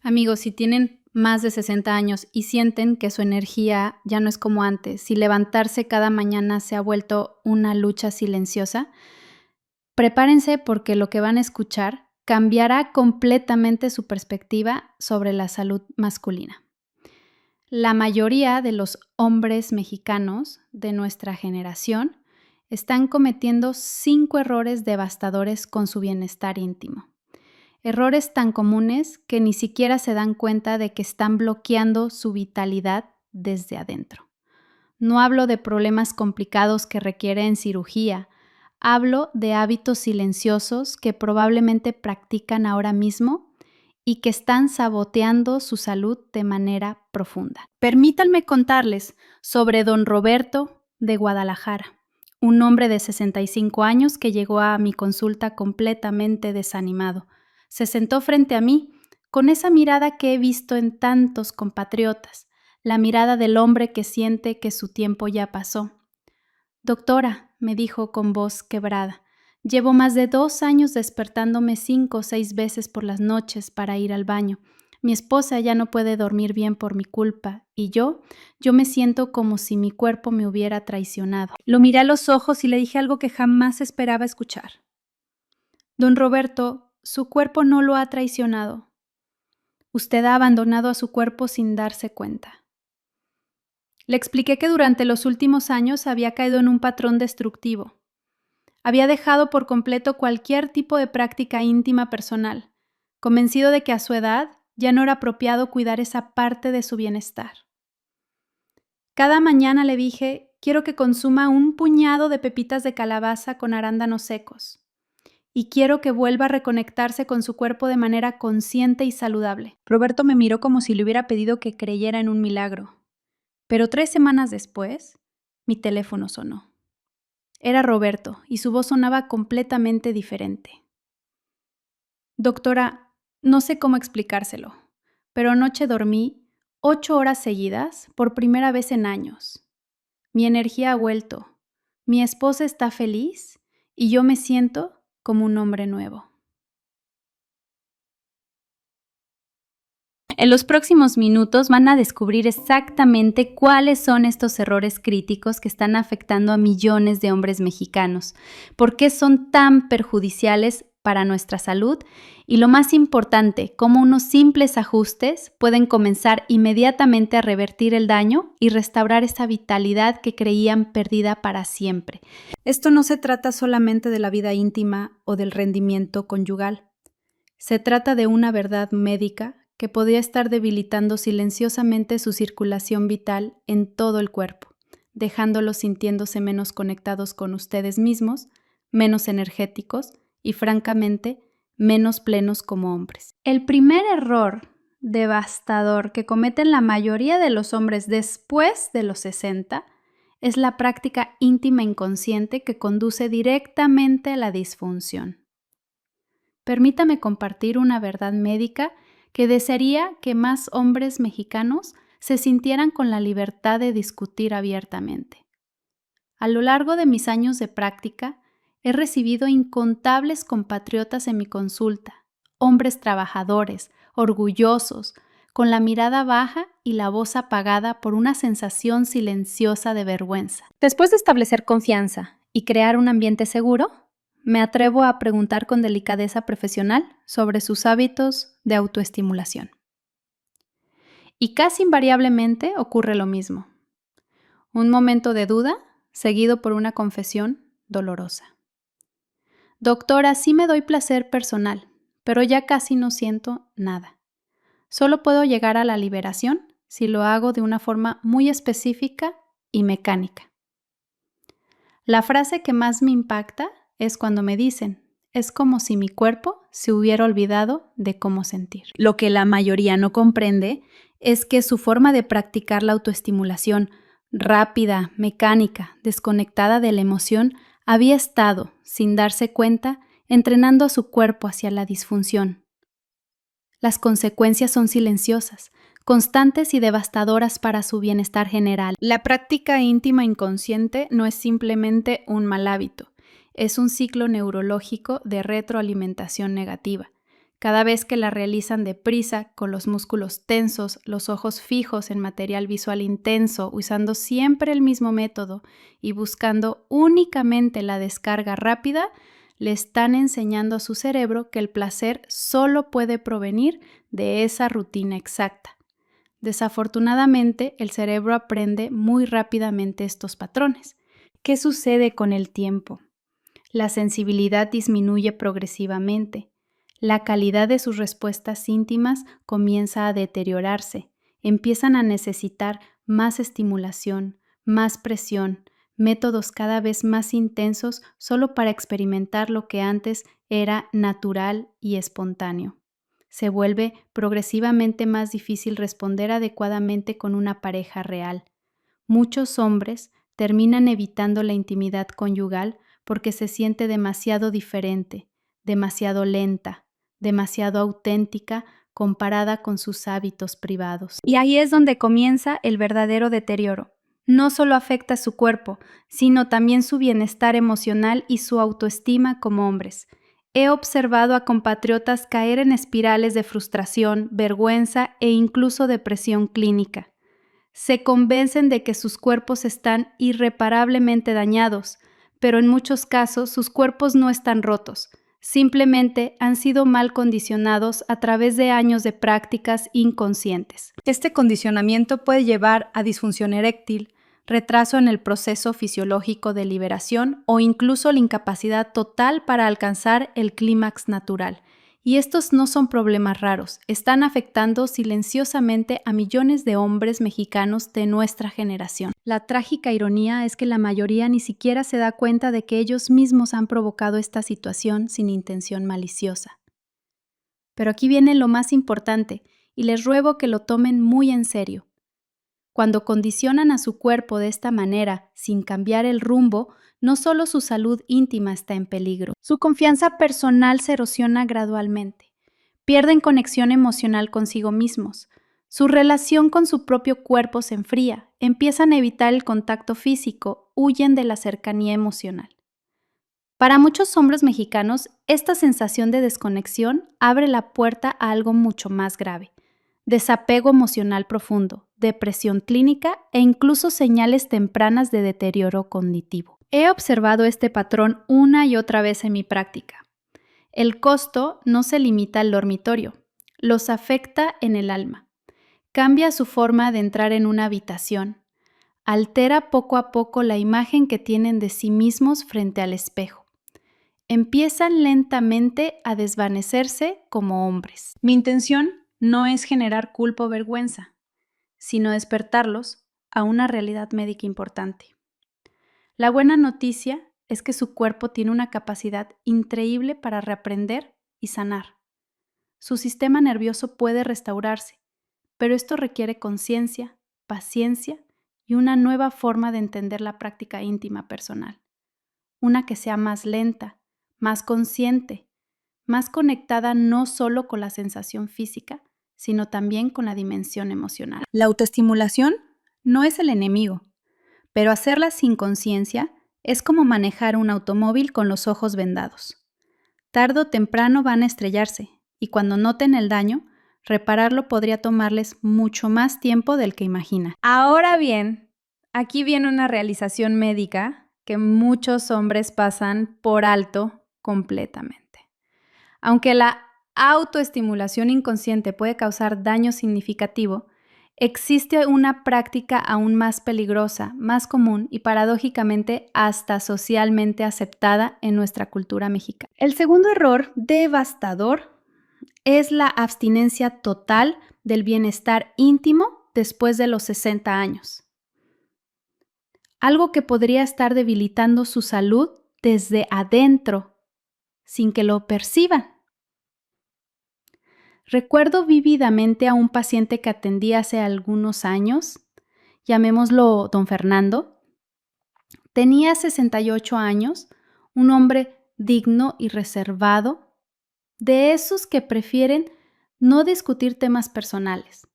Amigos, si tienen más de 60 años y sienten que su energía ya no es como antes, si levantarse cada mañana se ha vuelto una lucha silenciosa, prepárense porque lo que van a escuchar cambiará completamente su perspectiva sobre la salud masculina. La mayoría de los hombres mexicanos de nuestra generación están cometiendo 5 errores devastadores con su bienestar íntimo. Errores tan comunes que ni siquiera se dan cuenta de que están bloqueando su vitalidad desde adentro. No hablo de problemas complicados que requieren cirugía, hablo de hábitos silenciosos que probablemente practican ahora mismo y que están saboteando su salud de manera profunda. Permítanme contarles sobre don Roberto de Guadalajara, un hombre de 65 años que llegó a mi consulta completamente desanimado. Se sentó frente a mí con esa mirada que he visto en tantos compatriotas, la mirada del hombre que siente que su tiempo ya pasó. Doctora, me dijo con voz quebrada, llevo más de 2 años despertándome 5 o 6 veces por las noches para ir al baño. Mi esposa ya no puede dormir bien por mi culpa y yo me siento como si mi cuerpo me hubiera traicionado. Lo miré a los ojos y le dije algo que jamás esperaba escuchar. Don Roberto, su cuerpo no lo ha traicionado. Usted ha abandonado a su cuerpo sin darse cuenta. Le expliqué que durante los últimos años había caído en un patrón destructivo. Había dejado por completo cualquier tipo de práctica íntima personal, convencido de que a su edad ya no era apropiado cuidar esa parte de su bienestar. Cada mañana le dije, quiero que consuma un puñado de pepitas de calabaza con arándanos secos. Y quiero que vuelva a reconectarse con su cuerpo de manera consciente y saludable. Roberto me miró como si le hubiera pedido que creyera en un milagro. Pero 3 semanas después, mi teléfono sonó. Era Roberto y su voz sonaba completamente diferente. Doctora, no sé cómo explicárselo, pero anoche dormí 8 horas seguidas por primera vez en años. Mi energía ha vuelto, mi esposa está feliz y yo me siento como un hombre nuevo. En los próximos minutos van a descubrir exactamente cuáles son estos errores críticos que están afectando a millones de hombres mexicanos, por qué son tan perjudiciales para nuestra salud y lo más importante, cómo unos simples ajustes pueden comenzar inmediatamente a revertir el daño y restaurar esa vitalidad que creían perdida para siempre. Esto no se trata solamente de la vida íntima o del rendimiento conyugal. Se trata de una verdad médica que podría estar debilitando silenciosamente su circulación vital en todo el cuerpo, dejándolos sintiéndose menos conectados con ustedes mismos, menos energéticos y, francamente, menos plenos como hombres. El primer error devastador que cometen la mayoría de los hombres después de los 60 es la práctica íntima inconsciente que conduce directamente a la disfunción. Permítame compartir una verdad médica que desearía que más hombres mexicanos se sintieran con la libertad de discutir abiertamente. A lo largo de mis años de práctica, he recibido incontables compatriotas en mi consulta, hombres trabajadores, orgullosos, con la mirada baja y la voz apagada por una sensación silenciosa de vergüenza. Después de establecer confianza y crear un ambiente seguro, me atrevo a preguntar con delicadeza profesional sobre sus hábitos de autoestimulación. Y casi invariablemente ocurre lo mismo. Un momento de duda, seguido por una confesión dolorosa. Doctora, sí me doy placer personal, pero ya casi no siento nada. Solo puedo llegar a la liberación si lo hago de una forma muy específica y mecánica. La frase que más me impacta es cuando me dicen, es como si mi cuerpo se hubiera olvidado de cómo sentir. Lo que la mayoría no comprende es que su forma de practicar la autoestimulación rápida, mecánica, desconectada de la emoción, había estado, sin darse cuenta, entrenando a su cuerpo hacia la disfunción. Las consecuencias son silenciosas, constantes y devastadoras para su bienestar general. La práctica íntima inconsciente no es simplemente un mal hábito, es un ciclo neurológico de retroalimentación negativa, Cada vez que la realizan deprisa, con los músculos tensos, los ojos fijos en material visual intenso, usando siempre el mismo método y buscando únicamente la descarga rápida, le están enseñando a su cerebro que el placer solo puede provenir de esa rutina exacta. Desafortunadamente, el cerebro aprende muy rápidamente estos patrones. ¿Qué sucede con el tiempo? La sensibilidad disminuye progresivamente. La calidad de sus respuestas íntimas comienza a deteriorarse. Empiezan a necesitar más estimulación, más presión, métodos cada vez más intensos solo para experimentar lo que antes era natural y espontáneo. Se vuelve progresivamente más difícil responder adecuadamente con una pareja real. Muchos hombres terminan evitando la intimidad conyugal porque se siente demasiado diferente, demasiado lenta, demasiado auténtica comparada con sus hábitos privados. Y ahí es donde comienza el verdadero deterioro. No solo afecta su cuerpo, sino también su bienestar emocional y su autoestima como hombres. He observado a compatriotas caer en espirales de frustración, vergüenza e incluso depresión clínica. Se convencen de que sus cuerpos están irreparablemente dañados, pero en muchos casos sus cuerpos no están rotos, simplemente han sido mal condicionados a través de años de prácticas inconscientes. Este condicionamiento puede llevar a disfunción eréctil, retraso en el proceso fisiológico de liberación o incluso la incapacidad total para alcanzar el clímax natural. Y estos no son problemas raros, están afectando silenciosamente a millones de hombres mexicanos de nuestra generación. La trágica ironía es que la mayoría ni siquiera se da cuenta de que ellos mismos han provocado esta situación sin intención maliciosa. Pero aquí viene lo más importante, y les ruego que lo tomen muy en serio. Cuando condicionan a su cuerpo de esta manera, sin cambiar el rumbo, no solo su salud íntima está en peligro, su confianza personal se erosiona gradualmente. Pierden conexión emocional consigo mismos. Su relación con su propio cuerpo se enfría, empiezan a evitar el contacto físico, huyen de la cercanía emocional. Para muchos hombres mexicanos, esta sensación de desconexión abre la puerta a algo mucho más grave: desapego emocional profundo, depresión clínica e incluso señales tempranas de deterioro cognitivo. He observado este patrón una y otra vez en mi práctica. El costo no se limita al dormitorio, los afecta en el alma. Cambia su forma de entrar en una habitación. Altera poco a poco la imagen que tienen de sí mismos frente al espejo. Empiezan lentamente a desvanecerse como hombres. Mi intención no es generar culpa o vergüenza, sino despertarlos a una realidad médica importante. La buena noticia es que su cuerpo tiene una capacidad increíble para reaprender y sanar. Su sistema nervioso puede restaurarse, pero esto requiere conciencia, paciencia y una nueva forma de entender la práctica íntima personal. Una que sea más lenta, más consciente, más conectada no solo con la sensación física, sino también con la dimensión emocional. La autoestimulación no es el enemigo, pero hacerla sin conciencia es como manejar un automóvil con los ojos vendados. Tarde o temprano van a estrellarse, y cuando noten el daño, repararlo podría tomarles mucho más tiempo del que imagina. Ahora bien, aquí viene una realización médica que muchos hombres pasan por alto completamente. Aunque la autoestimulación inconsciente puede causar daño significativo, existe una práctica aún más peligrosa, más común y paradójicamente hasta socialmente aceptada en nuestra cultura mexicana. El segundo error devastador es la abstinencia total del bienestar íntimo después de los 60 años. Algo que podría estar debilitando su salud desde adentro, sin que lo perciban. Recuerdo vívidamente a un paciente que atendí hace algunos años, llamémoslo don Fernando. Tenía 68 años, un hombre digno y reservado, de esos que prefieren no discutir temas personales.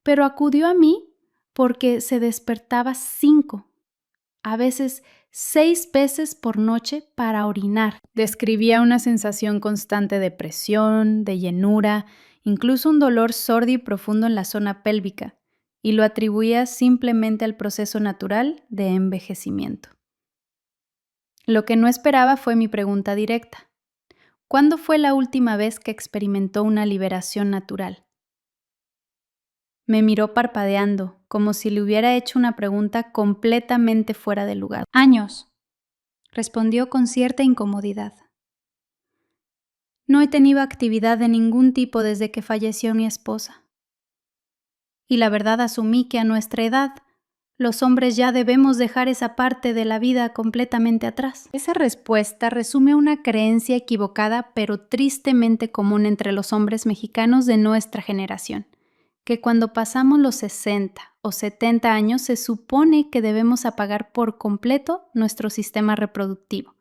Pero acudió a mí porque se despertaba 5, a veces 6 veces por noche para orinar. Describía una sensación constante de presión, de llenura, incluso un dolor sordo y profundo en la zona pélvica, y lo atribuía simplemente al proceso natural de envejecimiento. Lo que no esperaba fue mi pregunta directa. ¿Cuándo fue la última vez que experimentó una liberación natural? Me miró parpadeando, como si le hubiera hecho una pregunta completamente fuera de lugar. Años, respondió con cierta incomodidad. No he tenido actividad de ningún tipo desde que falleció mi esposa. Y la verdad asumí que a nuestra edad, los hombres ya debemos dejar esa parte de la vida completamente atrás. Esa respuesta resume una creencia equivocada pero tristemente común entre los hombres mexicanos de nuestra generación, que cuando pasamos los 60 o 70 años se supone que debemos apagar por completo nuestro sistema reproductivo.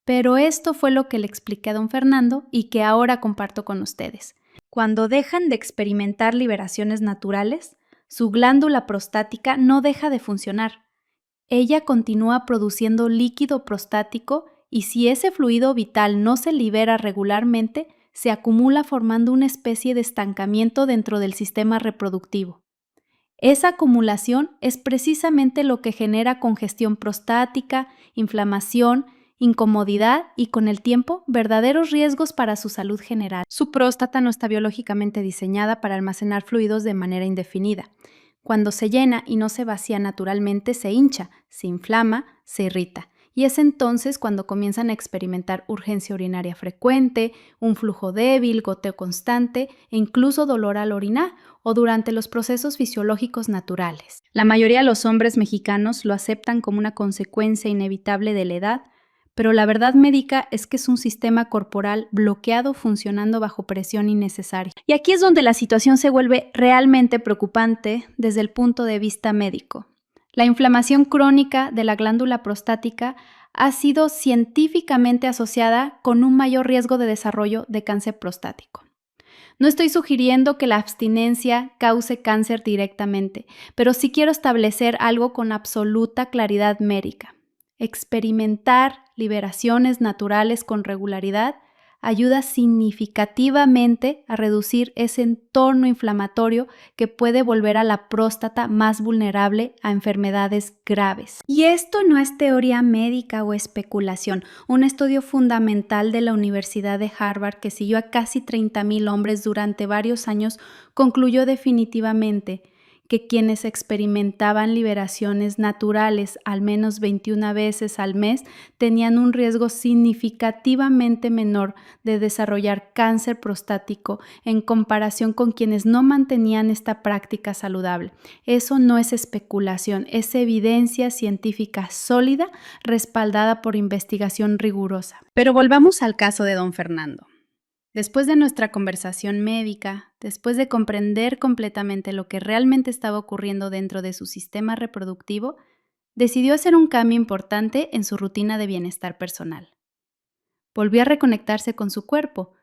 Pero esto fue lo que le expliqué a don Fernando y que ahora comparto con ustedes. Cuando dejan de experimentar liberaciones naturales, su glándula prostática no deja de funcionar. Ella continúa produciendo líquido prostático y si ese fluido vital no se libera regularmente, se acumula formando una especie de estancamiento dentro del sistema reproductivo. Esa acumulación es precisamente lo que genera congestión prostática, inflamación, incomodidad y, con el tiempo, verdaderos riesgos para su salud general. Su próstata no está biológicamente diseñada para almacenar fluidos de manera indefinida. Cuando se llena y no se vacía naturalmente, se hincha, se inflama, se irrita. Y es entonces cuando comienzan a experimentar urgencia urinaria frecuente, un flujo débil, goteo constante e incluso dolor al orinar o durante los procesos fisiológicos naturales. La mayoría de los hombres mexicanos lo aceptan como una consecuencia inevitable de la edad, pero la verdad médica es que es un sistema corporal bloqueado funcionando bajo presión innecesaria. Y aquí es donde la situación se vuelve realmente preocupante desde el punto de vista médico. La inflamación crónica de la glándula prostática ha sido científicamente asociada con un mayor riesgo de desarrollo de cáncer prostático. No estoy sugiriendo que la abstinencia cause cáncer directamente, pero sí quiero establecer algo con absoluta claridad médica. Experimentar liberaciones naturales con regularidad ayuda significativamente a reducir ese entorno inflamatorio que puede volver a la próstata más vulnerable a enfermedades graves. Y esto no es teoría médica o especulación. Un estudio fundamental de la Universidad de Harvard que siguió a casi 30,000 hombres durante varios años concluyó definitivamente que quienes experimentaban liberaciones naturales al menos 21 veces al mes tenían un riesgo significativamente menor de desarrollar cáncer prostático en comparación con quienes no mantenían esta práctica saludable. Eso no es especulación, es evidencia científica sólida respaldada por investigación rigurosa. Pero volvamos al caso de don Fernando. Después de nuestra conversación médica, después de comprender completamente lo que realmente estaba ocurriendo dentro de su sistema reproductivo, decidió hacer un cambio importante en su rutina de bienestar personal. Volvió a reconectarse con su cuerpo,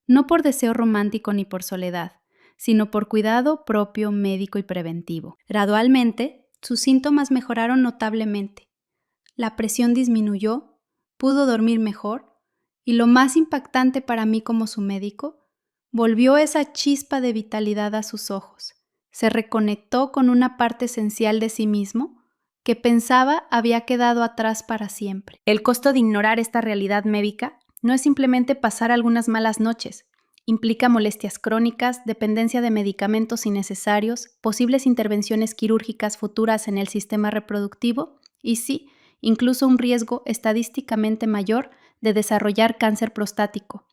no por deseo romántico ni por soledad, sino por cuidado propio, médico y preventivo. Gradualmente, sus síntomas mejoraron notablemente. La presión disminuyó, pudo dormir mejor, y lo más impactante para mí como su médico, volvió esa chispa de vitalidad a sus ojos. Se reconectó con una parte esencial de sí mismo que pensaba había quedado atrás para siempre. El costo de ignorar esta realidad médica no es simplemente pasar algunas malas noches. Implica molestias crónicas, dependencia de medicamentos innecesarios, posibles intervenciones quirúrgicas futuras en el sistema reproductivo y sí, incluso un riesgo estadísticamente mayor de desarrollar cáncer prostático.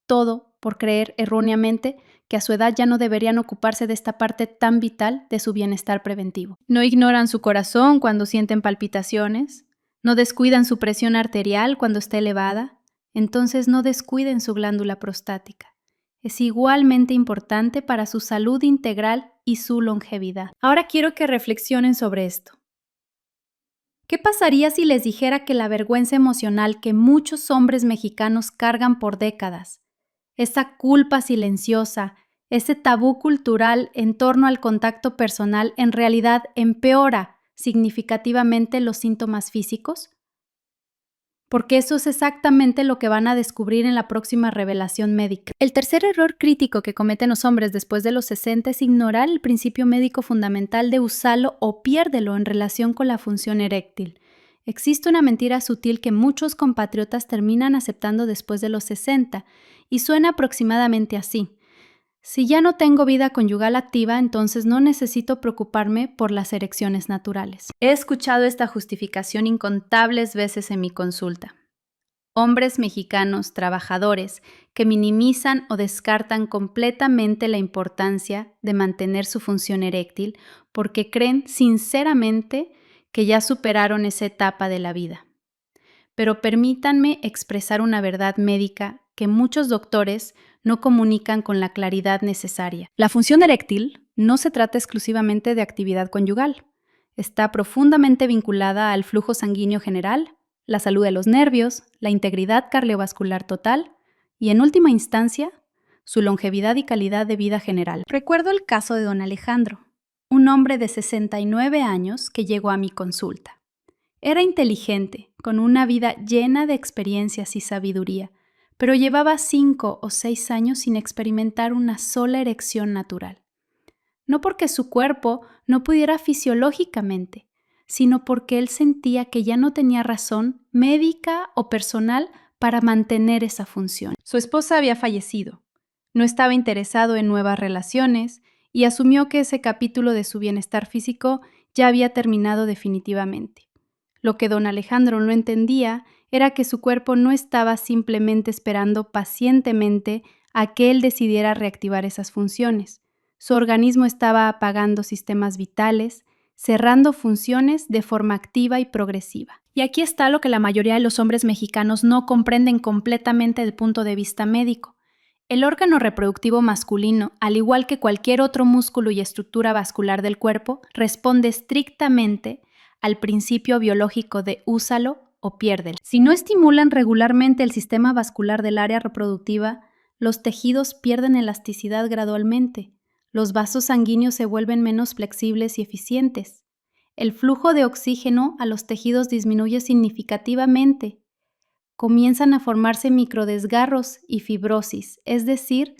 Todo por creer erróneamente que a su edad ya no deberían ocuparse de esta parte tan vital de su bienestar preventivo. No ignoran su corazón cuando sienten palpitaciones, no descuidan su presión arterial cuando está elevada, entonces no descuiden su glándula prostática. Es igualmente importante para su salud integral y su longevidad. Ahora quiero que reflexionen sobre esto. ¿Qué pasaría si les dijera que la vergüenza emocional que muchos hombres mexicanos cargan por décadas, esa culpa silenciosa, ese tabú cultural en torno al contacto personal en realidad empeora significativamente los síntomas físicos? Porque eso es exactamente lo que van a descubrir en la próxima revelación médica. El tercer error crítico que cometen los hombres después de los 60 es ignorar el principio médico fundamental de úsalo o piérdelo en relación con la función eréctil. Existe una mentira sutil que muchos compatriotas terminan aceptando después de los 60 y suena aproximadamente así. Si ya no tengo vida conyugal activa, entonces no necesito preocuparme por las erecciones naturales. He escuchado esta justificación incontables veces en mi consulta. Hombres mexicanos trabajadores que minimizan o descartan completamente la importancia de mantener su función eréctil porque creen sinceramente que ya superaron esa etapa de la vida. Pero permítanme expresar una verdad médica que muchos doctores no comunican con la claridad necesaria. La función eréctil no se trata exclusivamente de actividad conyugal. Está profundamente vinculada al flujo sanguíneo general, la salud de los nervios, la integridad cardiovascular total y, en última instancia, su longevidad y calidad de vida general. Recuerdo el caso de don Alejandro, un hombre de 69 años que llegó a mi consulta. Era inteligente, con una vida llena de experiencias y sabiduría, pero llevaba 5 o 6 años sin experimentar una sola erección natural. No porque su cuerpo no pudiera fisiológicamente, sino porque él sentía que ya no tenía razón médica o personal para mantener esa función. Su esposa había fallecido, no estaba interesado en nuevas relaciones y asumió que ese capítulo de su bienestar físico ya había terminado definitivamente. Lo que don Alejandro no entendía era que su cuerpo no estaba simplemente esperando pacientemente a que él decidiera reactivar esas funciones. Su organismo estaba apagando sistemas vitales, cerrando funciones de forma activa y progresiva. Y aquí está lo que la mayoría de los hombres mexicanos no comprenden completamente desde el punto de vista médico. El órgano reproductivo masculino, al igual que cualquier otro músculo y estructura vascular del cuerpo, responde estrictamente al principio biológico de úsalo o piérdelo. Si no estimulan regularmente el sistema vascular del área reproductiva, los tejidos pierden elasticidad gradualmente. Los vasos sanguíneos se vuelven menos flexibles y eficientes. El flujo de oxígeno a los tejidos disminuye significativamente. Comienzan a formarse microdesgarros y fibrosis, es decir,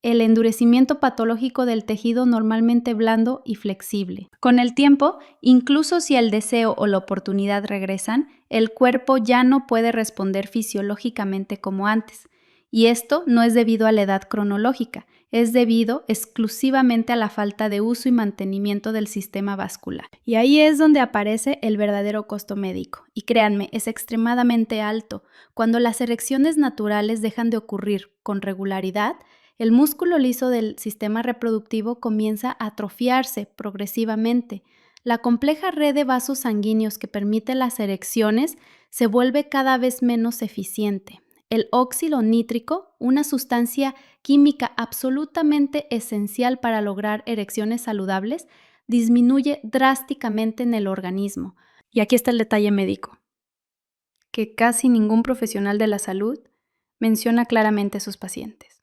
el endurecimiento patológico del tejido normalmente blando y flexible. Con el tiempo, incluso si el deseo o la oportunidad regresan, el cuerpo ya no puede responder fisiológicamente como antes. Y esto no es debido a la edad cronológica, es debido exclusivamente a la falta de uso y mantenimiento del sistema vascular. Y ahí es donde aparece el verdadero costo médico. Y créanme, es extremadamente alto. Cuando las erecciones naturales dejan de ocurrir con regularidad, el músculo liso del sistema reproductivo comienza a atrofiarse progresivamente. La compleja red de vasos sanguíneos que permite las erecciones se vuelve cada vez menos eficiente. El óxido nítrico, una sustancia química absolutamente esencial para lograr erecciones saludables, disminuye drásticamente en el organismo. Y aquí está el detalle médico, que casi ningún profesional de la salud menciona claramente a sus pacientes.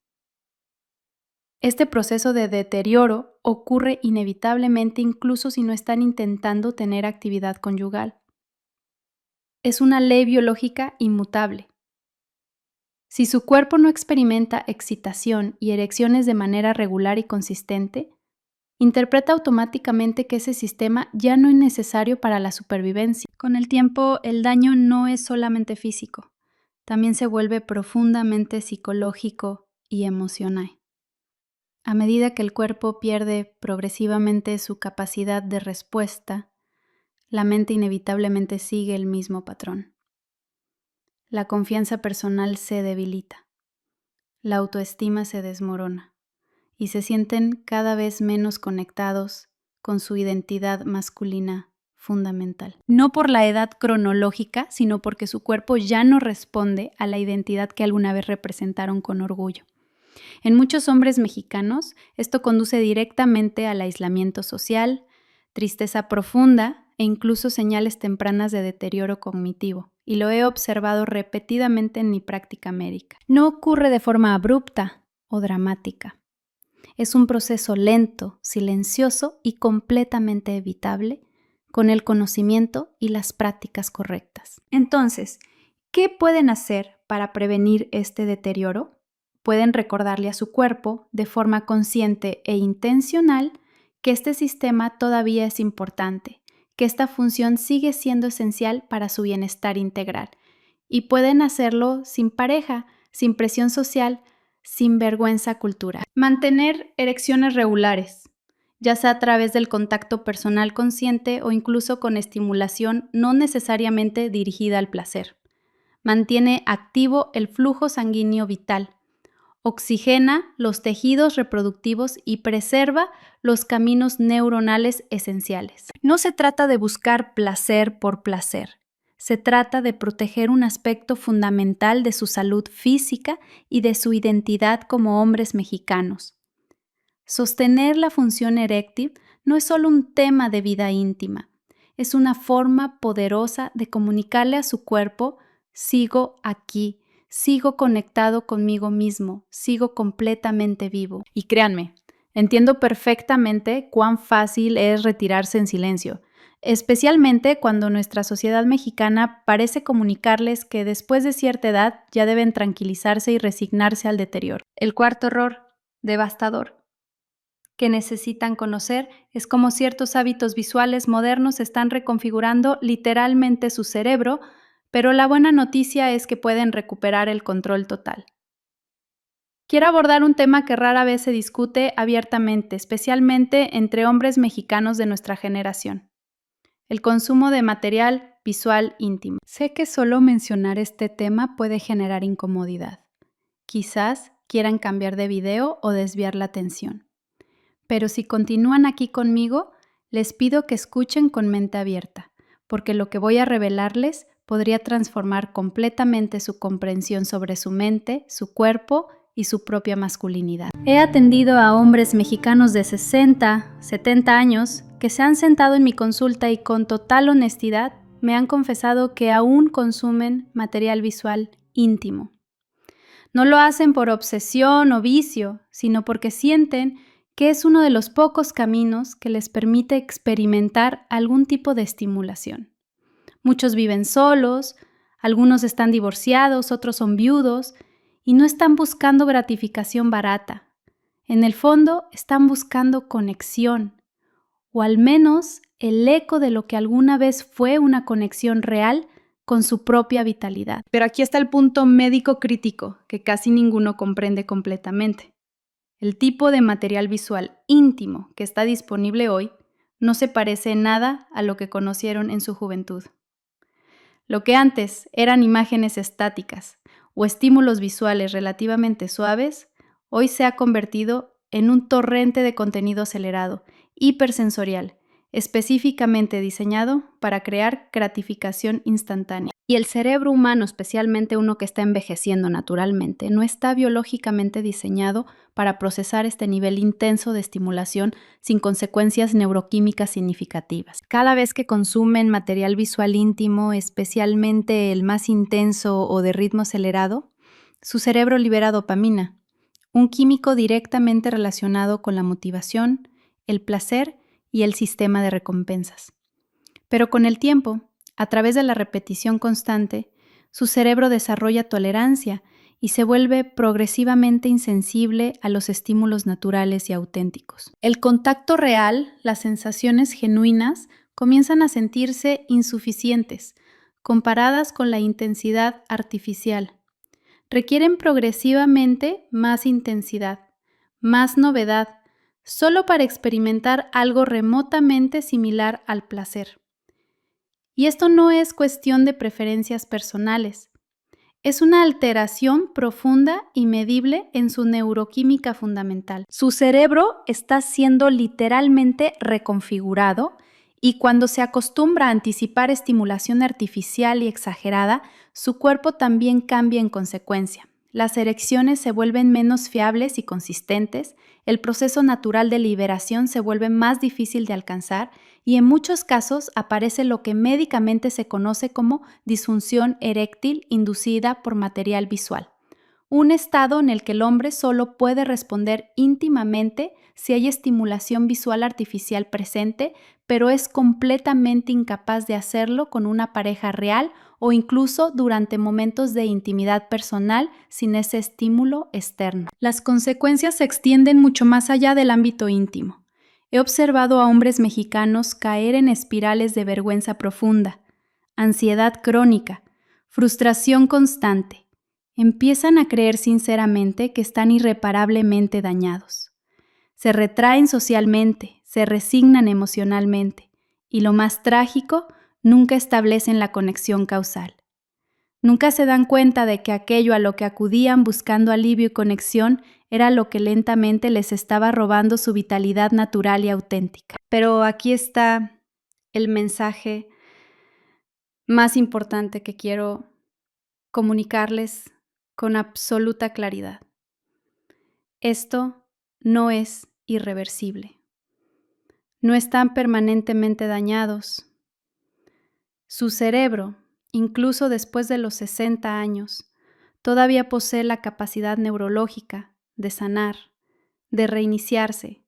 Este proceso de deterioro ocurre inevitablemente incluso si no están intentando tener actividad conyugal. Es una ley biológica inmutable. Si su cuerpo no experimenta excitación y erecciones de manera regular y consistente, interpreta automáticamente que ese sistema ya no es necesario para la supervivencia. Con el tiempo, el daño no es solamente físico, también se vuelve profundamente psicológico y emocional. A medida que el cuerpo pierde progresivamente su capacidad de respuesta, la mente inevitablemente sigue el mismo patrón. La confianza personal se debilita, la autoestima se desmorona y se sienten cada vez menos conectados con su identidad masculina fundamental. No por la edad cronológica, sino porque su cuerpo ya no responde a la identidad que alguna vez representaron con orgullo. En muchos hombres mexicanos, esto conduce directamente al aislamiento social, tristeza profunda e incluso señales tempranas de deterioro cognitivo, y lo he observado repetidamente en mi práctica médica. No ocurre de forma abrupta o dramática. Es un proceso lento, silencioso y completamente evitable con el conocimiento y las prácticas correctas. Entonces, ¿qué pueden hacer para prevenir este deterioro? Pueden recordarle a su cuerpo, de forma consciente e intencional, que este sistema todavía es importante, que esta función sigue siendo esencial para su bienestar integral. Y pueden hacerlo sin pareja, sin presión social, sin vergüenza cultural. Mantener erecciones regulares, ya sea a través del contacto personal consciente o incluso con estimulación no necesariamente dirigida al placer. Mantiene activo el flujo sanguíneo vital, oxigena los tejidos reproductivos y preserva los caminos neuronales esenciales. No se trata de buscar placer por placer. Se trata de proteger un aspecto fundamental de su salud física y de su identidad como hombres mexicanos. Sostener la función eréctil no es solo un tema de vida íntima, es una forma poderosa de comunicarle a su cuerpo: sigo aquí, sigo conectado conmigo mismo, sigo completamente vivo. Y créanme, entiendo perfectamente cuán fácil es retirarse en silencio, especialmente cuando nuestra sociedad mexicana parece comunicarles que después de cierta edad ya deben tranquilizarse y resignarse al deterioro. El cuarto error, devastador, que necesitan conocer es cómo ciertos hábitos visuales modernos están reconfigurando literalmente su cerebro, pero la buena noticia es que pueden recuperar el control total. Quiero abordar un tema que rara vez se discute abiertamente, especialmente entre hombres mexicanos de nuestra generación: el consumo de material visual íntimo. Sé que solo mencionar este tema puede generar incomodidad. Quizás quieran cambiar de video o desviar la atención. Pero si continúan aquí conmigo, les pido que escuchen con mente abierta, porque lo que voy a revelarles podría transformar completamente su comprensión sobre su mente, su cuerpo y su propia masculinidad. He atendido a hombres mexicanos de 60, 70 años que se han sentado en mi consulta y con total honestidad me han confesado que aún consumen material visual íntimo. No lo hacen por obsesión o vicio, sino porque sienten que es uno de los pocos caminos que les permite experimentar algún tipo de estimulación. Muchos viven solos, algunos están divorciados, otros son viudos y no están buscando gratificación barata. En el fondo están buscando conexión, o al menos el eco de lo que alguna vez fue una conexión real con su propia vitalidad. Pero aquí está el punto médico crítico que casi ninguno comprende completamente. El tipo de material visual íntimo que está disponible hoy no se parece en nada a lo que conocieron en su juventud. Lo que antes eran imágenes estáticas o estímulos visuales relativamente suaves, hoy se ha convertido en un torrente de contenido acelerado, hipersensorial, específicamente diseñado para crear gratificación instantánea. Y el cerebro humano, especialmente uno que está envejeciendo naturalmente, no está biológicamente diseñado para procesar este nivel intenso de estimulación sin consecuencias neuroquímicas significativas. Cada vez que consumen material visual íntimo, especialmente el más intenso o de ritmo acelerado, su cerebro libera dopamina, un químico directamente relacionado con la motivación, el placer y el sistema de recompensas. Pero con el tiempo, a través de la repetición constante, su cerebro desarrolla tolerancia y se vuelve progresivamente insensible a los estímulos naturales y auténticos. El contacto real, las sensaciones genuinas, comienzan a sentirse insuficientes, comparadas con la intensidad artificial. Requieren progresivamente más intensidad, más novedad, solo para experimentar algo remotamente similar al placer. Y esto no es cuestión de preferencias personales. Es una alteración profunda y medible en su neuroquímica fundamental. Su cerebro está siendo literalmente reconfigurado y cuando se acostumbra a anticipar estimulación artificial y exagerada, su cuerpo también cambia en consecuencia. Las erecciones se vuelven menos fiables y consistentes, el proceso natural de liberación se vuelve más difícil de alcanzar y en muchos casos aparece lo que médicamente se conoce como disfunción eréctil inducida por material visual, un estado en el que el hombre solo puede responder íntimamente si hay estimulación visual artificial presente, pero es completamente incapaz de hacerlo con una pareja real o incluso durante momentos de intimidad personal sin ese estímulo externo. Las consecuencias se extienden mucho más allá del ámbito íntimo. He observado a hombres mexicanos caer en espirales de vergüenza profunda, ansiedad crónica, frustración constante. Empiezan a creer sinceramente que están irreparablemente dañados. Se retraen socialmente, se resignan emocionalmente y lo más trágico, nunca establecen la conexión causal. Nunca se dan cuenta de que aquello a lo que acudían buscando alivio y conexión era lo que lentamente les estaba robando su vitalidad natural y auténtica. Pero aquí está el mensaje más importante que quiero comunicarles con absoluta claridad. Esto no es irreversible. No están permanentemente dañados. Su cerebro, incluso después de los 60 años, todavía posee la capacidad neurológica de sanar, de reiniciarse,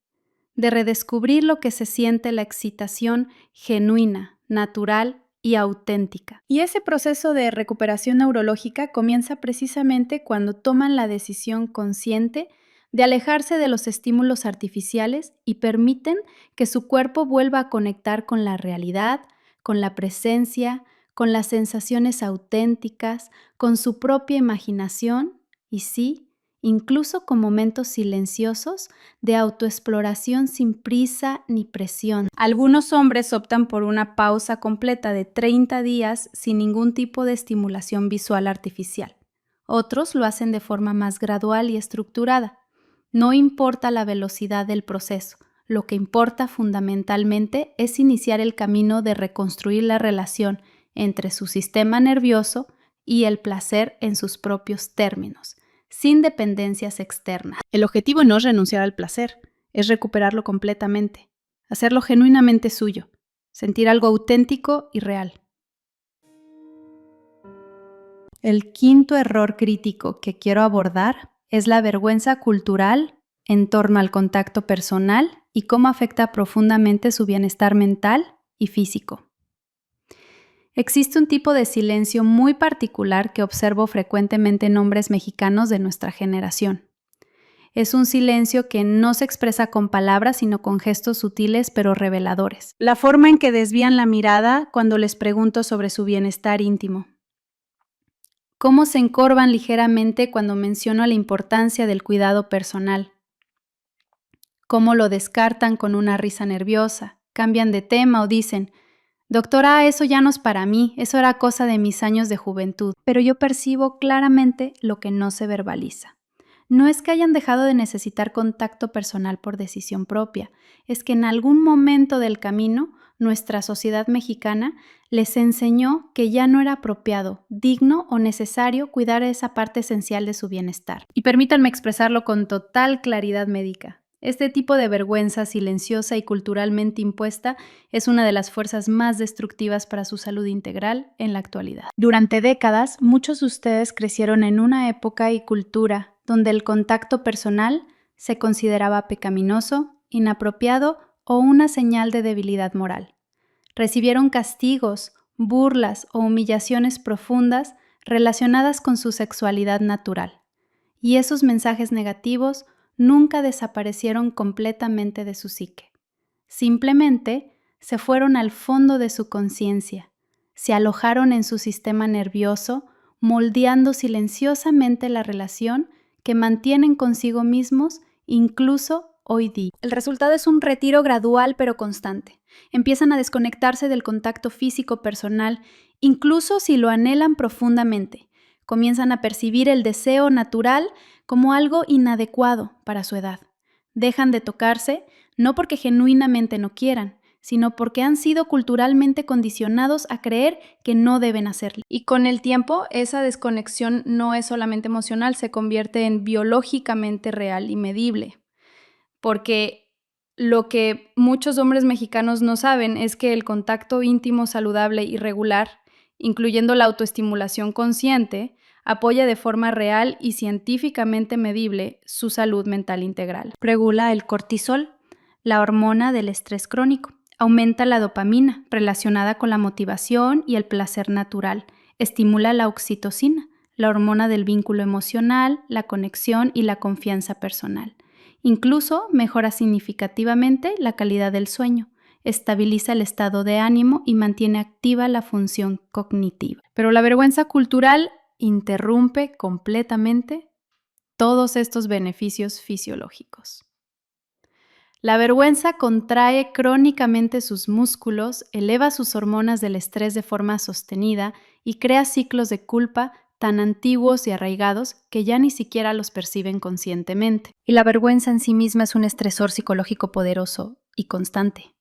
de redescubrir lo que se siente la excitación genuina, natural y auténtica. Y ese proceso de recuperación neurológica comienza precisamente cuando toman la decisión consciente de alejarse de los estímulos artificiales y permiten que su cuerpo vuelva a conectar con la realidad, con la presencia, con las sensaciones auténticas, con su propia imaginación y sí, incluso con momentos silenciosos de autoexploración sin prisa ni presión. Algunos hombres optan por una pausa completa de 30 días sin ningún tipo de estimulación visual artificial. Otros lo hacen de forma más gradual y estructurada. No importa la velocidad del proceso, lo que importa fundamentalmente es iniciar el camino de reconstruir la relación entre su sistema nervioso y el placer en sus propios términos, sin dependencias externas. El objetivo no es renunciar al placer, es recuperarlo completamente, hacerlo genuinamente suyo, sentir algo auténtico y real. El quinto error crítico que quiero abordar es la vergüenza cultural en torno al contacto personal y cómo afecta profundamente su bienestar mental y físico. Existe un tipo de silencio muy particular que observo frecuentemente en hombres mexicanos de nuestra generación. Es un silencio que no se expresa con palabras, sino con gestos sutiles pero reveladores. La forma en que desvían la mirada cuando les pregunto sobre su bienestar íntimo. Cómo se encorvan ligeramente cuando menciono la importancia del cuidado personal. Cómo lo descartan con una risa nerviosa, cambian de tema o dicen: doctora, eso ya no es para mí, eso era cosa de mis años de juventud. Pero yo percibo claramente lo que no se verbaliza. No es que hayan dejado de necesitar contacto personal por decisión propia, es que en algún momento del camino nuestra sociedad mexicana les enseñó que ya no era apropiado, digno o necesario cuidar esa parte esencial de su bienestar. Y permítanme expresarlo con total claridad médica. Este tipo de vergüenza silenciosa y culturalmente impuesta es una de las fuerzas más destructivas para su salud integral en la actualidad. Durante décadas, muchos de ustedes crecieron en una época y cultura donde el contacto personal se consideraba pecaminoso, inapropiado o una señal de debilidad moral. Recibieron castigos, burlas o humillaciones profundas relacionadas con su sexualidad natural. Y esos mensajes negativos nunca desaparecieron completamente de su psique. Simplemente se fueron al fondo de su conciencia, se alojaron en su sistema nervioso, moldeando silenciosamente la relación que mantienen consigo mismos incluso hoy día. El resultado es un retiro gradual pero constante. Empiezan a desconectarse del contacto físico personal, incluso si lo anhelan profundamente. Comienzan a percibir el deseo natural como algo inadecuado para su edad. Dejan de tocarse, no porque genuinamente no quieran, sino porque han sido culturalmente condicionados a creer que no deben hacerlo. Y con el tiempo, esa desconexión no es solamente emocional, se convierte en biológicamente real y medible. Porque lo que muchos hombres mexicanos no saben es que el contacto íntimo saludable y regular, incluyendo la autoestimulación consciente, Apoya de forma real y científicamente medible su salud mental integral. Regula el cortisol, la hormona del estrés crónico. Aumenta la dopamina, relacionada con la motivación y el placer natural. Estimula la oxitocina, la hormona del vínculo emocional, la conexión y la confianza personal. Incluso mejora significativamente la calidad del sueño, estabiliza el estado de ánimo y mantiene activa la función cognitiva. Pero la vergüenza cultural interrumpe completamente todos estos beneficios fisiológicos. La vergüenza contrae crónicamente sus músculos, eleva sus hormonas del estrés de forma sostenida y crea ciclos de culpa tan antiguos y arraigados que ya ni siquiera los perciben conscientemente. Y la vergüenza en sí misma es un estresor psicológico poderoso y constante.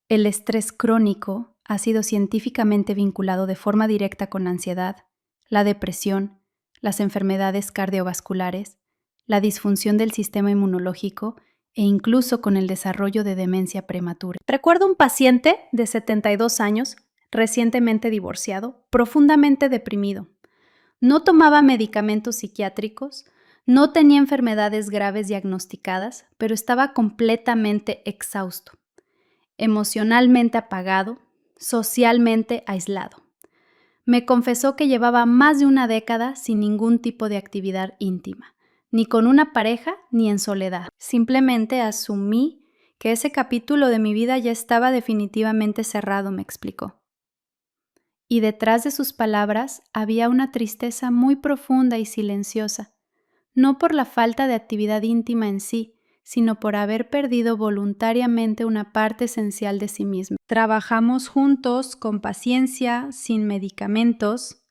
El estrés crónico ha sido científicamente vinculado de forma directa con la ansiedad, la depresión, las enfermedades cardiovasculares, la disfunción del sistema inmunológico e incluso con el desarrollo de demencia prematura. Recuerdo un paciente de 72 años, recientemente divorciado, profundamente deprimido. No tomaba medicamentos psiquiátricos, no tenía enfermedades graves diagnosticadas, pero estaba completamente exhausto, emocionalmente apagado, socialmente aislado. Me confesó que llevaba más de una década sin ningún tipo de actividad íntima, ni con una pareja ni en soledad. Simplemente asumí que ese capítulo de mi vida ya estaba definitivamente cerrado, me explicó. Y detrás de sus palabras había una tristeza muy profunda y silenciosa, no por la falta de actividad íntima en sí, sino por haber perdido voluntariamente una parte esencial de sí mismo. Trabajamos juntos con paciencia, sin medicamentos,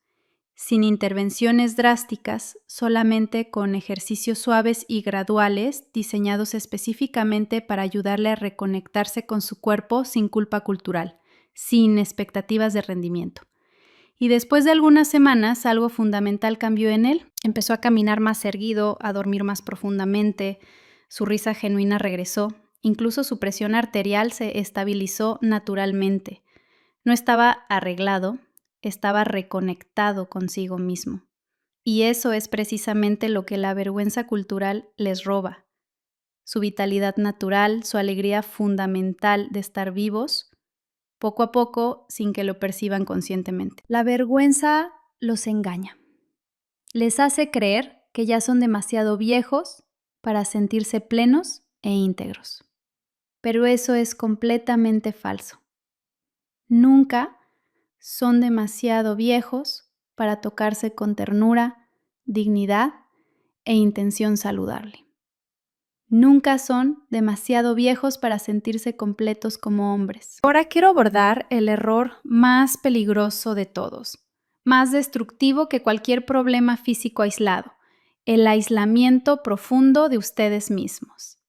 sin intervenciones drásticas, solamente con ejercicios suaves y graduales diseñados específicamente para ayudarle a reconectarse con su cuerpo sin culpa cultural, sin expectativas de rendimiento. Y después de algunas semanas, algo fundamental cambió en él. Empezó a caminar más erguido, a dormir más profundamente, su risa genuina regresó, incluso su presión arterial se estabilizó naturalmente. No estaba arreglado, estaba reconectado consigo mismo. Y eso es precisamente lo que la vergüenza cultural les roba. Su vitalidad natural, su alegría fundamental de estar vivos, poco a poco, sin que lo perciban conscientemente. La vergüenza los engaña. Les hace creer que ya son demasiado viejos para sentirse plenos e íntegros. Pero eso es completamente falso. Nunca son demasiado viejos para tocarse con ternura, dignidad e intención saludable. Nunca son demasiado viejos para sentirse completos como hombres. Ahora quiero abordar el error más peligroso de todos, más destructivo que cualquier problema físico aislado, el aislamiento profundo de ustedes mismos.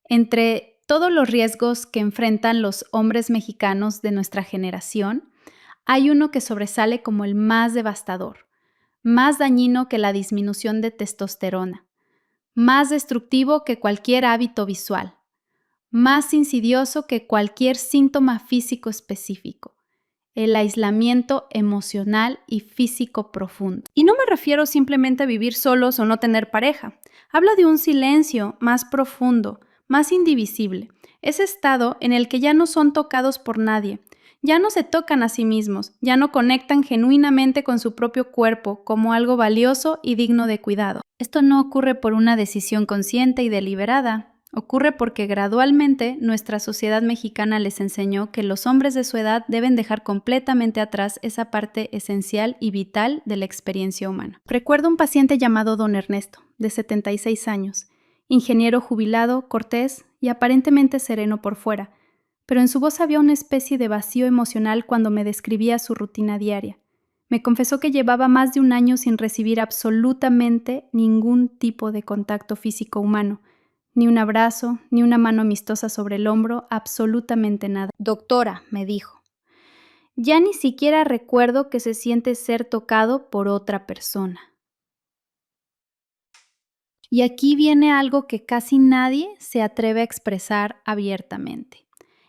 Entre todos los riesgos que enfrentan los hombres mexicanos de nuestra generación, hay uno que sobresale como el más devastador, más dañino que la disminución de testosterona, más destructivo que cualquier hábito visual, más insidioso que cualquier síntoma físico específico, el aislamiento emocional y físico profundo. Y no me refiero simplemente a vivir solos o no tener pareja. Hablo de un silencio más profundo, más indivisible, ese estado en el que ya no son tocados por nadie, ya no se tocan a sí mismos, ya no conectan genuinamente con su propio cuerpo como algo valioso y digno de cuidado. Esto no ocurre por una decisión consciente y deliberada, ocurre porque gradualmente nuestra sociedad mexicana les enseñó que los hombres de su edad deben dejar completamente atrás esa parte esencial y vital de la experiencia humana. Recuerdo un paciente llamado Don Ernesto, de 76 años, ingeniero jubilado, cortés y aparentemente sereno por fuera, pero en su voz había una especie de vacío emocional cuando me describía su rutina diaria. Me confesó que llevaba más de un año sin recibir absolutamente ningún tipo de contacto físico humano, ni un abrazo, ni una mano amistosa sobre el hombro, absolutamente nada. Doctora, me dijo, ya ni siquiera recuerdo que se siente ser tocado por otra persona. Y aquí viene algo que casi nadie se atreve a expresar abiertamente.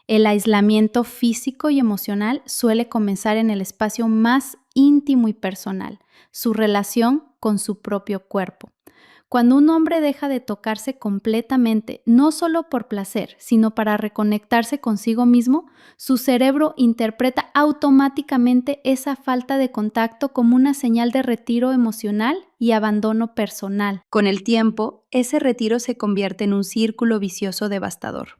El aislamiento físico y emocional suele comenzar en el espacio más íntimo y personal, su relación con su propio cuerpo. Cuando un hombre deja de tocarse completamente, no solo por placer, sino para reconectarse consigo mismo, su cerebro interpreta automáticamente esa falta de contacto como una señal de retiro emocional y abandono personal. Con el tiempo, ese retiro se convierte en un círculo vicioso devastador.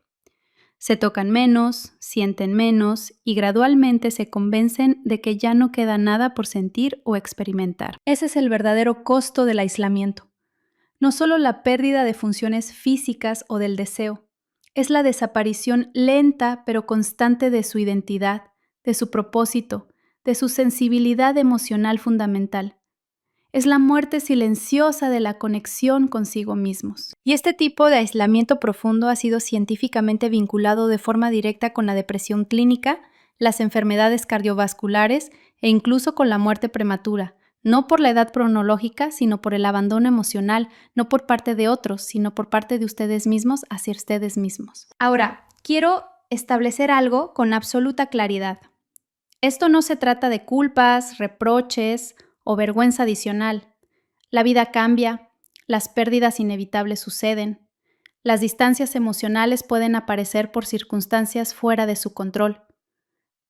Se tocan menos, sienten menos y gradualmente se convencen de que ya no queda nada por sentir o experimentar. Ese es el verdadero costo del aislamiento. No solo la pérdida de funciones físicas o del deseo, es la desaparición lenta pero constante de su identidad, de su propósito, de su sensibilidad emocional fundamental. Es la muerte silenciosa de la conexión consigo mismos. Y este tipo de aislamiento profundo ha sido científicamente vinculado de forma directa con la depresión clínica, las enfermedades cardiovasculares e incluso con la muerte prematura. No por la edad cronológica, sino por el abandono emocional, no por parte de otros, sino por parte de ustedes mismos hacia ustedes mismos. Ahora, quiero establecer algo con absoluta claridad. Esto no se trata de culpas, reproches o vergüenza adicional. La vida cambia, las pérdidas inevitables suceden, las distancias emocionales pueden aparecer por circunstancias fuera de su control.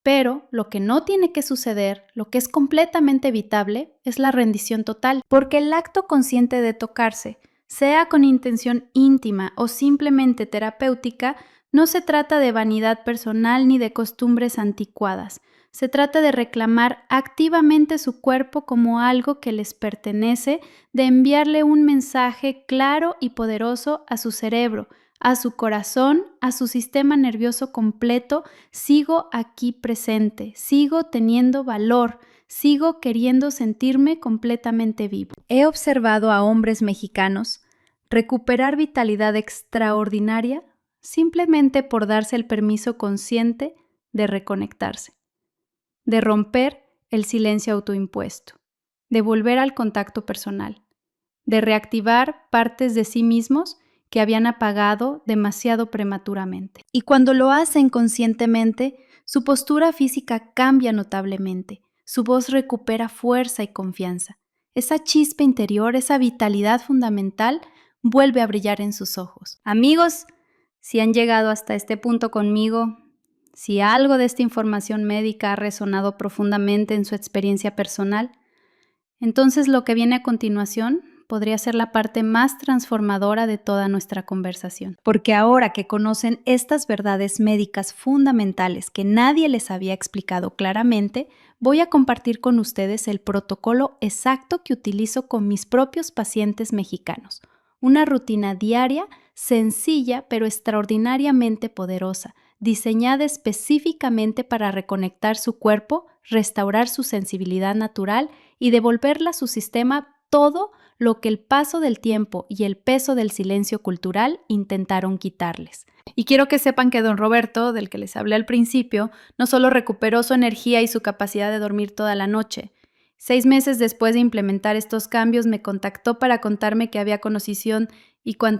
Pero lo que no tiene que suceder, lo que es completamente evitable, es la rendición total, porque el acto consciente de tocarse, sea con intención íntima o simplemente terapéutica, no se trata de vanidad personal ni de costumbres anticuadas. Se trata de reclamar activamente su cuerpo como algo que les pertenece, de enviarle un mensaje claro y poderoso a su cerebro, a su corazón, a su sistema nervioso completo: sigo aquí presente, sigo teniendo valor, sigo queriendo sentirme completamente vivo. He observado a hombres mexicanos recuperar vitalidad extraordinaria simplemente por darse el permiso consciente de reconectarse, de romper el silencio autoimpuesto, de volver al contacto personal, de reactivar partes de sí mismos que habían apagado demasiado prematuramente. Y cuando lo hacen conscientemente, su postura física cambia notablemente, su voz recupera fuerza y confianza. Esa chispa interior, esa vitalidad fundamental, vuelve a brillar en sus ojos. Amigos, si han llegado hasta este punto conmigo, si algo de esta información médica ha resonado profundamente en su experiencia personal, entonces lo que viene a continuación podría ser la parte más transformadora de toda nuestra conversación. Porque ahora que conocen estas verdades médicas fundamentales que nadie les había explicado claramente, voy a compartir con ustedes el protocolo exacto que utilizo con mis propios pacientes mexicanos. Una rutina diaria, sencilla pero extraordinariamente poderosa, diseñada específicamente para reconectar su cuerpo, restaurar su sensibilidad natural y devolverle a su sistema todo lo que el paso del tiempo y el peso del silencio cultural intentaron quitarles. Y quiero que sepan que don Roberto, del que les hablé al principio, no solo recuperó su energía y su capacidad de dormir toda la noche. 6 meses después de implementar estos cambios, me contactó para contarme que había conocido y cuanto